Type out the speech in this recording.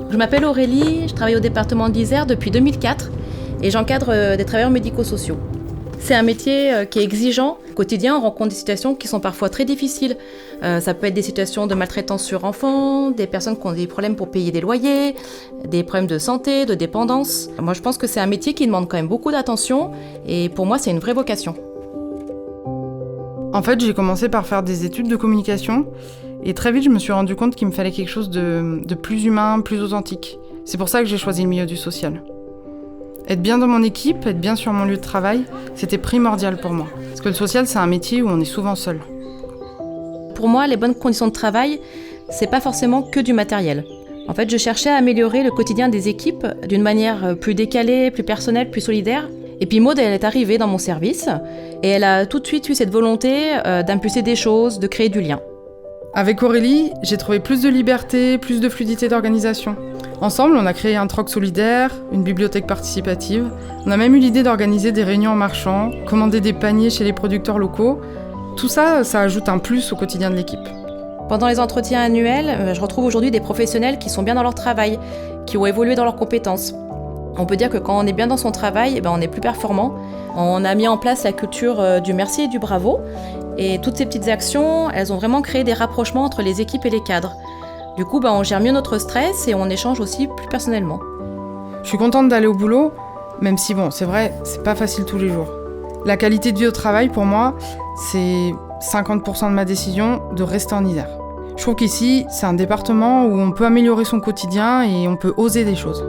Je m'appelle Aurélie, je travaille au département de l'Isère depuis 2004 et j'encadre des travailleurs médico-sociaux. C'est un métier qui est exigeant. Au quotidien, on rencontre des situations qui sont parfois très difficiles. Ça peut être des situations de maltraitance sur enfants, des personnes qui ont des problèmes pour payer des loyers, des problèmes de santé, de dépendance. Moi, je pense que c'est un métier qui demande quand même beaucoup d'attention et pour moi, c'est une vraie vocation. En fait, j'ai commencé par faire des études de communication et très vite, je me suis rendu compte qu'il me fallait quelque chose de plus humain, plus authentique. C'est pour ça que j'ai choisi le milieu du social. Être bien dans mon équipe, être bien sur mon lieu de travail, c'était primordial pour moi. Parce que le social, c'est un métier où on est souvent seul. Pour moi, les bonnes conditions de travail, c'est pas forcément que du matériel. En fait, je cherchais à améliorer le quotidien des équipes d'une manière plus décalée, plus personnelle, plus solidaire. Et puis Maud, elle est arrivée dans mon service et elle a tout de suite eu cette volonté d'impulser des choses, de créer du lien. Avec Aurélie, j'ai trouvé plus de liberté, plus de fluidité d'organisation. Ensemble, on a créé un troc solidaire, une bibliothèque participative. On a même eu l'idée d'organiser des réunions en marchand, commander des paniers chez les producteurs locaux. Tout ça, ça ajoute un plus au quotidien de l'équipe. Pendant les entretiens annuels, je retrouve aujourd'hui des professionnels qui sont bien dans leur travail, qui ont évolué dans leurs compétences. On peut dire que quand on est bien dans son travail, on est plus performant. On a mis en place la culture du merci et du bravo. Et toutes ces petites actions, elles ont vraiment créé des rapprochements entre les équipes et les cadres. Du coup, on gère mieux notre stress et on échange aussi plus personnellement. Je suis contente d'aller au boulot, même si c'est vrai, c'est pas facile tous les jours. La qualité de vie au travail, pour moi, c'est 50% de ma décision de rester en Isère. Je trouve qu'ici, c'est un département où on peut améliorer son quotidien et on peut oser des choses.